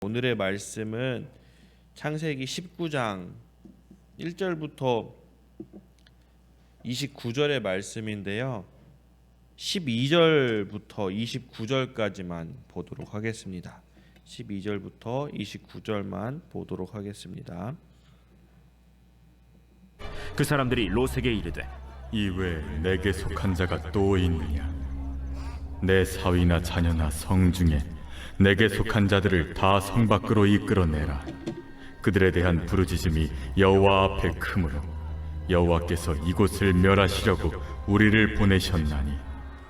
오늘의 말씀은 창세기 19장 1절부터 29절의 말씀인데요. 12절부터 29절까지만 보도록 하겠습니다. 12절부터 29절만 보도록 하겠습니다. 그 사람들이 롯에게 이르되 이외에 내게 속한 자가 또 있느냐? 내 사위나 자녀나 성 중에 내게 속한 자들을 다 성 밖으로 이끌어내라. 그들에 대한 부르짖음이 여호와 앞에 크므로 여호와께서 이곳을 멸하시려고 우리를 보내셨나니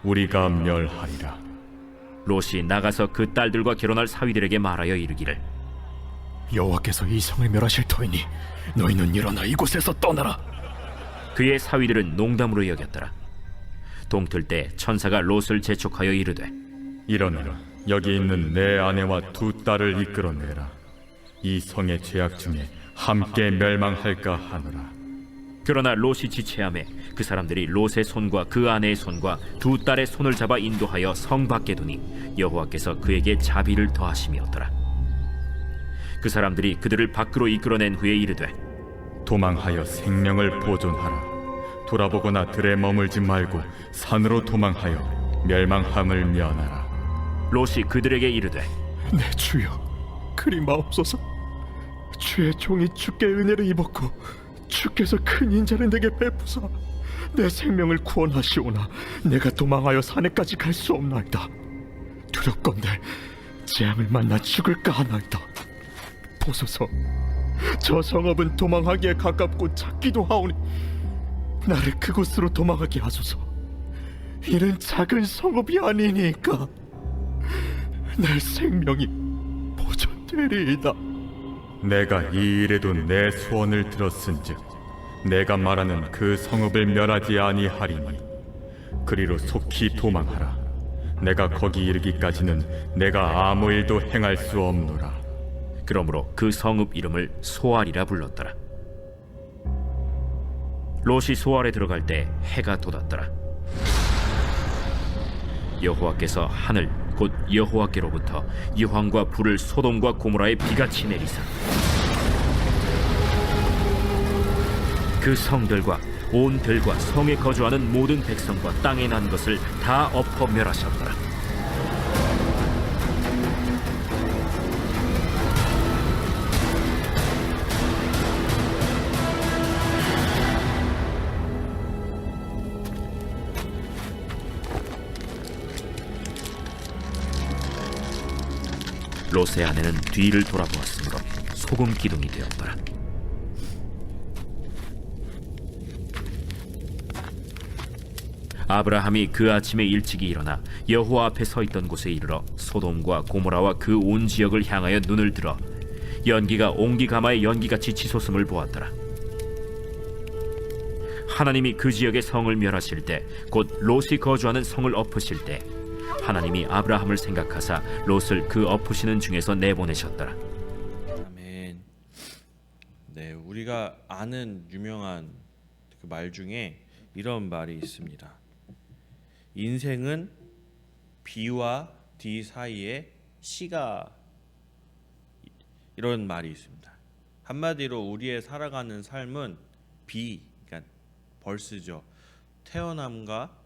우리가 멸하리라. 롯이 나가서 그 딸들과 결혼할 사위들에게 말하여 이르기를 여호와께서 이 성을 멸하실 터이니 너희는 일어나 이곳에서 떠나라. 그의 사위들은 농담으로 여겼더라. 동틀 때 천사가 롯을 재촉하여 이르되 일어나라. 여기 있는 내 아내와 두 딸을 이끌어내라. 이 성의 죄악 중에 함께 멸망할까 하노라. 그러나 롯이 지체하매 그 사람들이 롯의 손과 그 아내의 손과 두 딸의 손을 잡아 인도하여 성 밖에 두니 여호와께서 그에게 자비를 더하심이었더라. 그 사람들이 그들을 밖으로 이끌어낸 후에 이르되 도망하여 생명을 보존하라. 돌아보거나 들에 머물지 말고 산으로 도망하여 멸망함을 면하라. 롯이 그들에게 이르되 내 주여, 그리 마옵소서. 주의 종이 주께 은혜를 입었고 주께서 큰 인자를 내게 베푸사 내 생명을 구원하시오나 내가 도망하여 산에까지 갈 수 없나이다. 두렵건대 재앙을 만나 죽을까 하나이다. 보소서, 저 성읍은 도망하기에 가깝고 작기도 하오니 나를 그곳으로 도망하게 하소서. 이는 작은 성읍이 아니니까 내 생명이 보존되리이다. 내가 이 일에도 내 소원을 들었은즉 내가 말하는 그 성읍을 멸하지 아니하리니 그리로 속히 도망하라. 내가 거기 이르기까지는 내가 아무 일도 행할 수 없노라. 그러므로 그 성읍 이름을 소알이라 불렀더라. 롯이 소알에 들어갈 때 해가 돋았더라. 여호와께서 하늘 곧 여호와께로부터 이황과 불을 소돔과 고모라에 비같이 내리사 그 성들과 온 들과 성에 거주하는 모든 백성과 땅에 난 것을 다 엎어 멸하셨더라. 롯의 아내는 뒤를 돌아보았으므로 소금 기둥이 되었더라. 아브라함이 그 아침에 일찍이 일어나 여호와 앞에 서 있던 곳에 이르러 소돔과 고모라와 그 온 지역을 향하여 눈을 들어 연기가 옹기가마의 연기같이 치솟음을 보았더라. 하나님이 그 지역의 성을 멸하실 때 곧 롯이 거주하는 성을 엎으실 때 하나님이 아브라함을 생각하사 롯을 그 엎으시는 중에서 내보내셨더라. 아멘. 네, 우리가 아는 유명한 그 말 중에 이런 말이 있습니다. 인생은 B와 D 사이에 C가, 이런 말이 있습니다. 한마디로 우리의 살아가는 삶은 B, 그러니까 벌스죠. 태어남과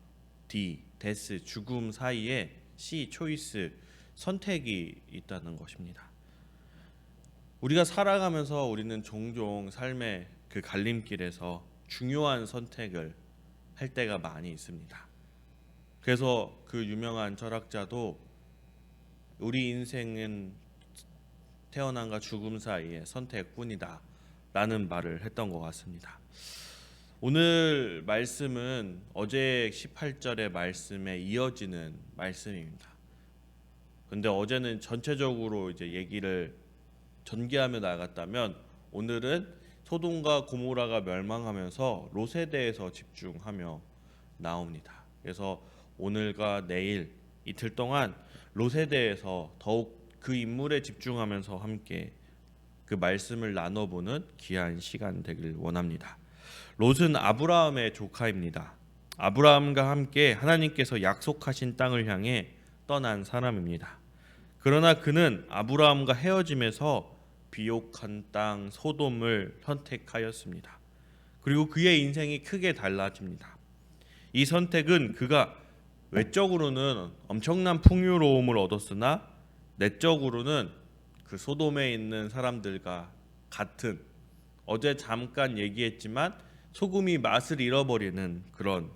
D, 데스, 죽음 사이에 C, 초이스, 선택이 있다는 것입니다. 우리가 살아가면서 우리는 종종 삶의 그 갈림길에서 중요한 선택을 할 때가 많이 있습니다. 그래서 그 유명한 철학자도 우리 인생은 태어남과 죽음 사이의 선택뿐이다 라는 말을 했던 것 같습니다. 오늘 말씀은 어제 18절의 말씀에 이어지는 말씀입니다. 근데 어제는 전체적으로 이제 얘기를 전개하며 나갔다면 오늘은 소돔과 고모라가 멸망하면서 롯에 대해서 집중하며 나옵니다. 그래서 오늘과 내일 이틀 동안 롯에 대해서 더욱 그 인물에 집중하면서 함께 그 말씀을 나눠보는 귀한 시간 되길 원합니다. 롯은 아브라함의 조카입니다. 아브라함과 함께 하나님께서 약속하신 땅을 향해 떠난 사람입니다. 그러나 그는 아브라함과 헤어짐에서 비옥한 땅 소돔을 선택하였습니다. 그리고 그의 인생이 크게 달라집니다. 이 선택은 그가 외적으로는 엄청난 풍요로움을 얻었으나 내적으로는 그 소돔에 있는 사람들과 같은, 어제 잠깐 얘기했지만 소금이 맛을 잃어버리는 그런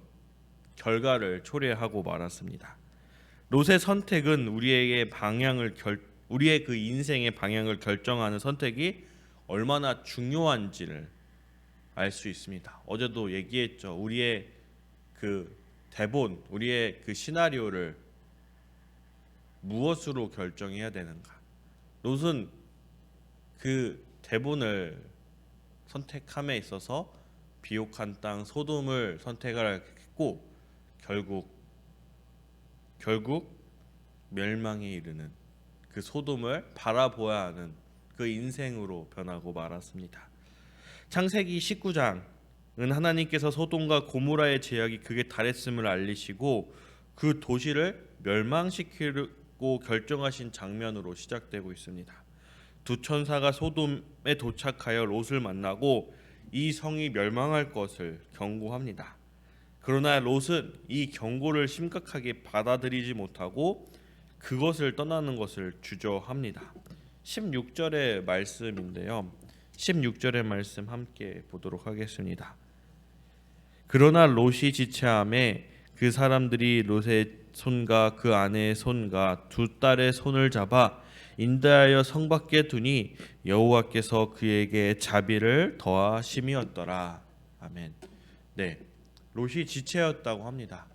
결과를 초래하고 말았습니다. 롯의 선택은 우리의 그 인생의 방향을 결정하는 선택이 얼마나 중요한지를 알 수 있습니다. 어제도 얘기했죠. 우리의 그 대본, 우리의 그 시나리오를 무엇으로 결정해야 되는가? 롯은 그 대본을 선택함에 있어서 비옥한 땅 소돔을 선택을 했고 결국 멸망에 이르는 그 소돔을 바라보아야 하는 그 인생으로 변하고 말았습니다. 창세기 19장은 하나님께서 소돔과 고모라의 죄악이 극에 달했음을 알리시고 그 도시를 멸망시키고 결정하신 장면으로 시작되고 있습니다. 두 천사가 소돔에 도착하여 롯을 만나고 이 성이 멸망할 것을 경고합니다. 그러나 롯은 이 경고를 심각하게 받아들이지 못하고 그것을 떠나는 것을 주저합니다. 16절의 말씀인데요. 16절의 말씀 함께 보도록 하겠습니다. 그러나 롯이 지체함에 그 사람들이 롯의 손과 그 아내의 손과 두 딸의 손을 잡아 인도하여 성 밖에 두니 여호와께서 그에게 자비를 더하심이었더라. 아멘. 네, 롯이 지체였다고 합니다.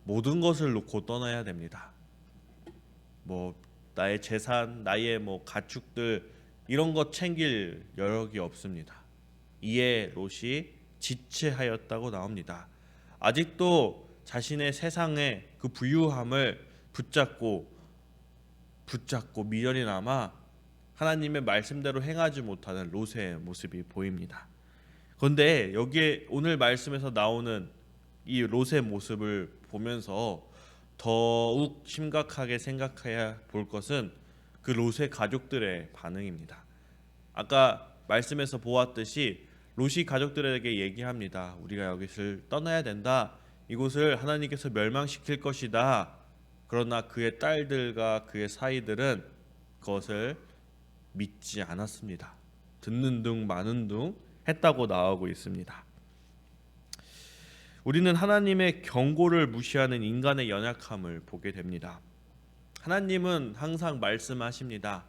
모든 것을 놓고 떠나야 됩니다. 나의 재산, 나의 가축들 이런 것 챙길 여력이 없습니다. 이에 롯이 지체하였다고 나옵니다. 아직도 자신의 세상의 그 부유함을 붙잡고 미련이 남아 하나님의 말씀대로 행하지 못하는 롯의 모습이 보입니다. 그런데 여기에 오늘 말씀에서 나오는 이 롯의 모습을 보면서 더욱 심각하게 생각해야 볼 것은 그 롯의 가족들의 반응입니다. 아까 말씀에서 보았듯이 롯이 가족들에게 얘기합니다. 우리가 여기를 떠나야 된다. 이곳을 하나님께서 멸망시킬 것이다. 그러나 그의 딸들과 그의 사이들은 그것을 믿지 않았습니다. 듣는 둥 마는 둥 했다고 나오고 있습니다. 우리는 하나님의 경고를 무시하는 인간의 연약함을 보게 됩니다. 하나님은 항상 말씀하십니다.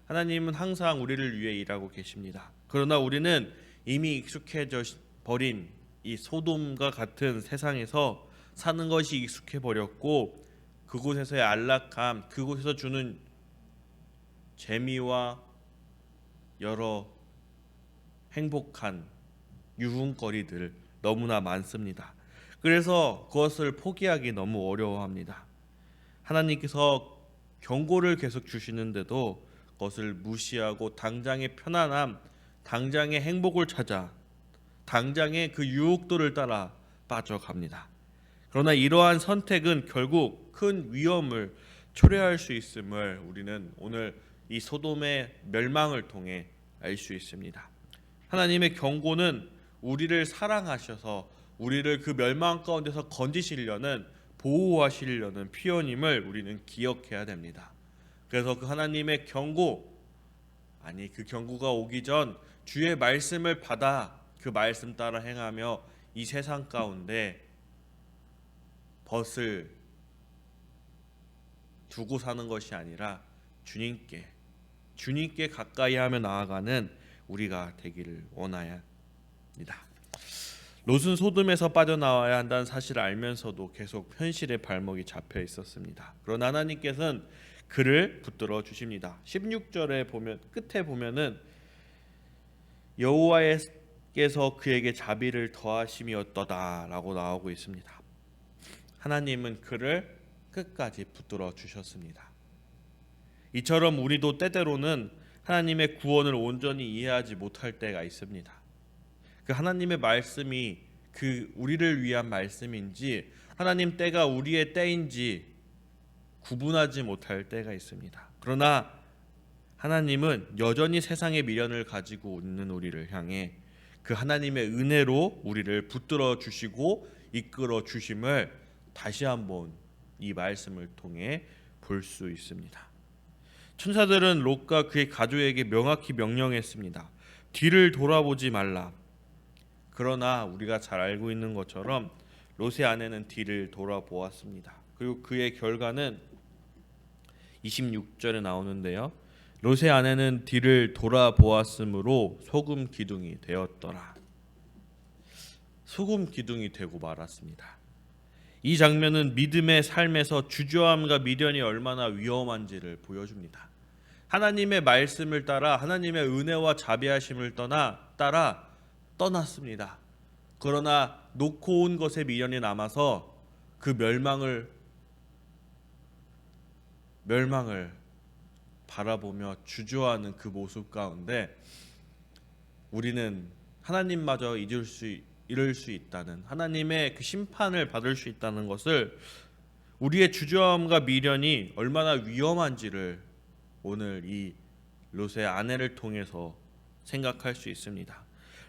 하나님은 항상 우리를 위해 일하고 계십니다. 그러나 우리는 이미 익숙해져 버린 이 소돔과 같은 세상에서 사는 것이 익숙해 버렸고 그곳에서의 안락함, 그곳에서 주는 재미와 여러 행복한 유흥거리들 너무나 많습니다. 그래서 그것을 포기하기 너무 어려워합니다. 하나님께서 경고를 계속 주시는데도 그것을 무시하고 당장의 편안함, 당장의 행복을 찾아 당장의 그 유혹도를 따라 빠져갑니다. 그러나 이러한 선택은 결국 큰 위험을 초래할 수 있음을 우리는 오늘 이 소돔의 멸망을 통해 알 수 있습니다. 하나님의 경고는 우리를 사랑하셔서 우리를 그 멸망 가운데서 건지시려는, 보호하시려는 표현임을 우리는 기억해야 됩니다. 그래서 그 하나님의 경고, 그 경고가 오기 전 주의 말씀을 받아 그 말씀 따라 행하며 이 세상 가운데 벗을 두고 사는 것이 아니라 주님께 가까이 하며 나아가는 우리가 되기를 원하야 합니다. 롯은 소돔에서 빠져나와야 한다는 사실을 알면서도 계속 현실의 발목이 잡혀 있었습니다. 그러나 하나님께서는 그를 붙들어 주십니다. 16절에 끝에 보면은 여호와께서 그에게 자비를 더하심이었더다라고 나오고 있습니다. 하나님은 그를 끝까지 붙들어 주셨습니다. 이처럼 우리도 때때로는 하나님의 구원을 온전히 이해하지 못할 때가 있습니다. 그 하나님의 말씀이 그 우리를 위한 말씀인지 하나님 때가 우리의 때인지 구분하지 못할 때가 있습니다. 그러나 하나님은 여전히 세상의 미련을 가지고 있는 우리를 향해 그 하나님의 은혜로 우리를 붙들어 주시고 이끌어 주심을 다시 한번 이 말씀을 통해 볼 수 있습니다. 천사들은 롯과 그의 가족에게 명확히 명령했습니다. 뒤를 돌아보지 말라. 그러나 우리가 잘 알고 있는 것처럼 롯의 아내는 뒤를 돌아보았습니다. 그리고 그의 결과는 26절에 나오는데요. 롯의 아내는 뒤를 돌아보았으므로 소금 기둥이 되었더라. 소금 기둥이 되고 말았습니다. 이 장면은 믿음의 삶에서 주저함과 미련이 얼마나 위험한지를 보여줍니다. 하나님의 말씀을 따라 하나님의 은혜와 자비하심을 따라 떠났습니다. 그러나 놓고 온 것에 미련이 남아서 그 멸망을 바라보며 주저하는 그 모습 가운데 우리는 하나님마저 잃을 수 있다는, 하나님의 그 심판을 받을 수 있다는 것을, 우리의 주저함과 미련이 얼마나 위험한지를 오늘 이 롯의 아내를 통해서 생각할 수 있습니다.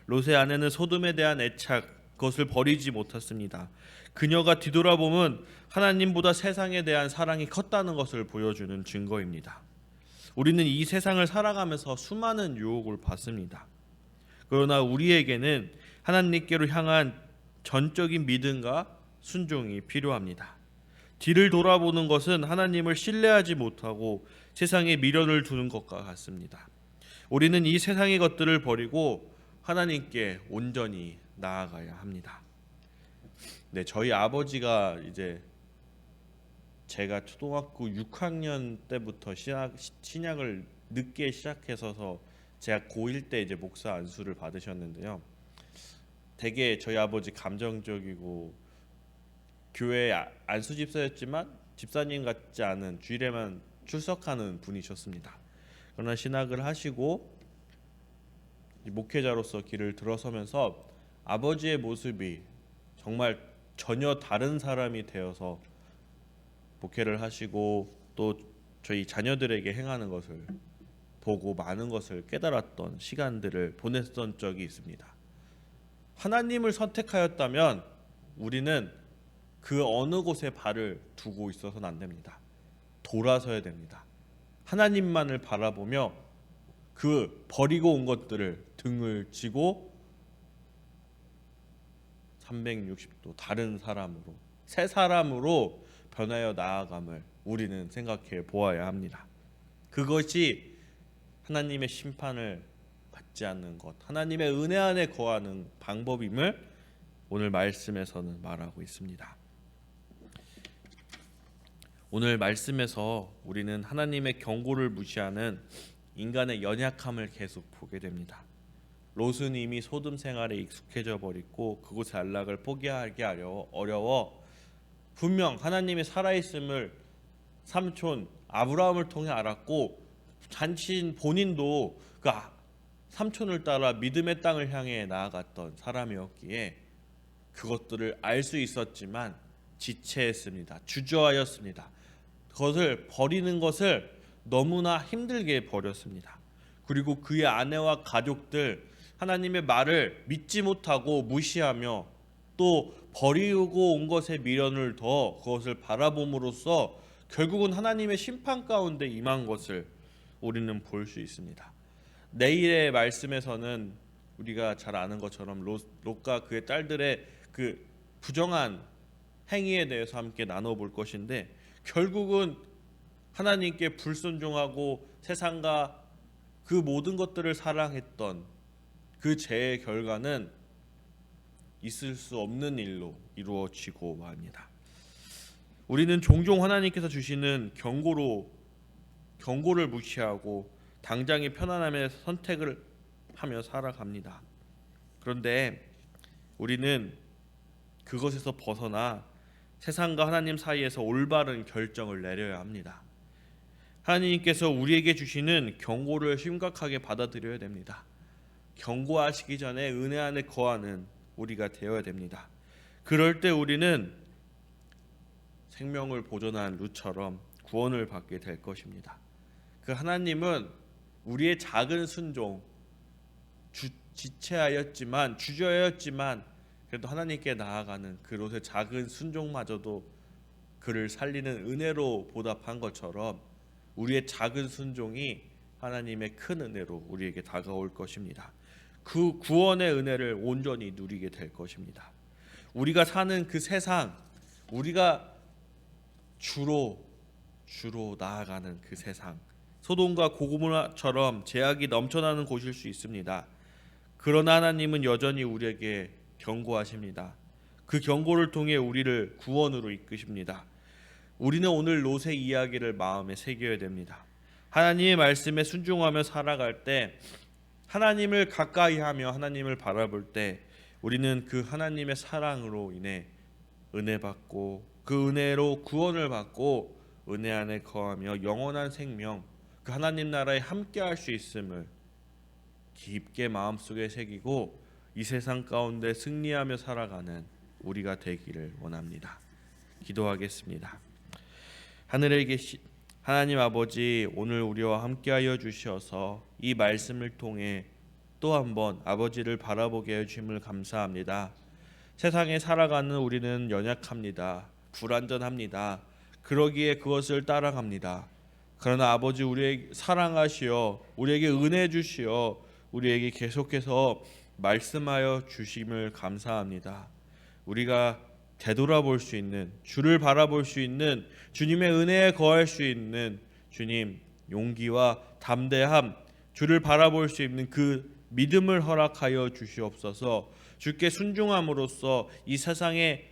롯의 아내는 소돔에 대한 애착, 그것을 버리지 못했습니다. 그녀가 뒤돌아보면 하나님보다 세상에 대한 사랑이 컸다는 것을 보여주는 증거입니다. 우리는 이 세상을 살아가면서 수많은 유혹을 받습니다. 그러나 우리에게는 하나님께로 향한 전적인 믿음과 순종이 필요합니다. 뒤를 돌아보는 것은 하나님을 신뢰하지 못하고 세상에 미련을 두는 것과 같습니다. 우리는 이 세상의 것들을 버리고 하나님께 온전히 나아가야 합니다. 네, 저희 아버지가 이제 제가 초등학교 6학년 때부터 신약을 늦게 시작해서 제가 고1 때 이제 목사 안수를 받으셨는데요. 되게 저희 아버지 감정적이고 교회 안수 집사였지만 집사님 같지 않은 주일에만 출석하는 분이셨습니다. 그러나 신학을 하시고 목회자로서 길을 들어서면서 아버지의 모습이 정말 전혀 다른 사람이 되어서 목회를 하시고 또 저희 자녀들에게 행하는 것을 보고 많은 것을 깨달았던 시간들을 보냈던 적이 있습니다. 하나님을 선택하였다면 우리는 그 어느 곳에 발을 두고 있어서는 안 됩니다. 돌아서야 됩니다. 하나님만을 바라보며 그 버리고 온 것들을 등을 지고 360도 다른 사람으로, 새 사람으로 변하여 나아감을 우리는 생각해 보아야 합니다. 그것이 하나님의 심판을 받지 않는 것, 하나님의 은혜 안에 거하는 방법임을 오늘 말씀에서는 말하고 있습니다. 오늘 말씀에서 우리는 하나님의 경고를 무시하는 인간의 연약함을 계속 보게 됩니다. 롯은 이미 소돔 생활에 익숙해져 버리고 그곳의 안락을 포기하기 어려워 분명 하나님이 살아있음을 삼촌 아브라함을 통해 알았고 자신 본인도 그 삼촌을 따라 믿음의 땅을 향해 나아갔던 사람이었기에 그것들을 알 수 있었지만 지체했습니다. 주저하였습니다. 그것을 버리는 것을 너무나 힘들게 버렸습니다. 그리고 그의 아내와 가족들 하나님의 말을 믿지 못하고 무시하며 또 버리고 온 것에 미련을 더 그것을 바라봄으로써 결국은 하나님의 심판 가운데 임한 것을 우리는 볼 수 있습니다. 내일의 말씀에서는 우리가 잘 아는 것처럼 롯과 그의 딸들의 그 부정한 행위에 대해서 함께 나눠볼 것인데 결국은 하나님께 불순종하고 세상과 그 모든 것들을 사랑했던 그 죄의 결과는 있을 수 없는 일로 이루어지고 맙니다. 우리는 종종 하나님께서 주시는 경고를 무시하고 당장의 편안함의 선택을 하며 살아갑니다. 그런데 우리는 그것에서 벗어나 세상과 하나님 사이에서 올바른 결정을 내려야 합니다. 하나님께서 우리에게 주시는 경고를 심각하게 받아들여야 됩니다. 경고하시기 전에 은혜 안에 거하는 우리가 되어야 됩니다. 그럴 때 우리는 생명을 보존한 룻처럼 구원을 받게 될 것입니다. 그 하나님은 우리의 작은 순종, 지체하였지만 주저하였지만 그래도 하나님께 나아가는 그 롯의 작은 순종마저도 그를 살리는 은혜로 보답한 것처럼 우리의 작은 순종이 하나님의 큰 은혜로 우리에게 다가올 것입니다. 그 구원의 은혜를 온전히 누리게 될 것입니다. 우리가 사는 그 세상, 우리가 주로 나아가는 그 세상, 소돔과 고고모라처럼 죄악이 넘쳐나는 곳일 수 있습니다. 그러나 하나님은 여전히 우리에게 경고하십니다. 그 경고를 통해 우리를 구원으로 이끄십니다. 우리는 오늘 롯의 이야기를 마음에 새겨야 됩니다. 하나님의 말씀에 순종하며 살아갈 때, 하나님을 가까이하며 하나님을 바라볼 때 우리는 그 하나님의 사랑으로 인해 은혜 받고 그 은혜로 구원을 받고 은혜 안에 거하며 영원한 생명, 그 하나님 나라에 함께할 수 있음을 깊게 마음속에 새기고 이 세상 가운데 승리하며 살아가는 우리가 되기를 원합니다. 기도하겠습니다. 하늘에 계신 하나님 아버지, 오늘 우리와 함께하여 주셔서 이 말씀을 통해 또 한번 아버지를 바라보게 해주심을 감사합니다. 세상에 살아가는 우리는 연약합니다. 불완전합니다. 그러기에 그것을 따라갑니다. 그러나 아버지, 우리에게 사랑하시어 우리에게 은혜 주시어 우리에게 계속해서 말씀하여 주심을 감사합니다. 우리가 되돌아볼 수 있는, 주를 바라볼 수 있는, 주님의 은혜에 거할 수 있는 주님 용기와 담대함, 주를 바라볼 수 있는 그 믿음을 허락하여 주시옵소서. 주께 순종함으로써 이 세상의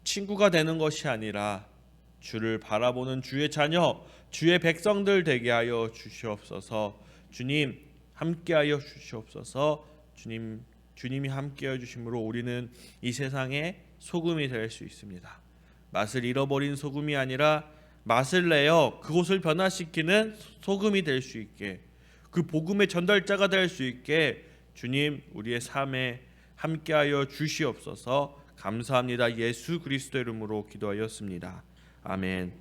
친구가 되는 것이 아니라 주를 바라보는 주의 자녀, 주의 백성들 되게 하여 주시옵소서. 주님 함께하여 주시옵소서. 주님이 함께하여 주심으로 우리는 이 세상의 소금이 될 수 있습니다. 맛을 잃어버린 소금이 아니라 맛을 내어 그곳을 변화시키는 소금이 될 수 있게, 그 복음의 전달자가 될 수 있게 주님 우리의 삶에 함께하여 주시옵소서. 감사합니다. 예수 그리스도 이름으로 기도하였습니다. 아멘.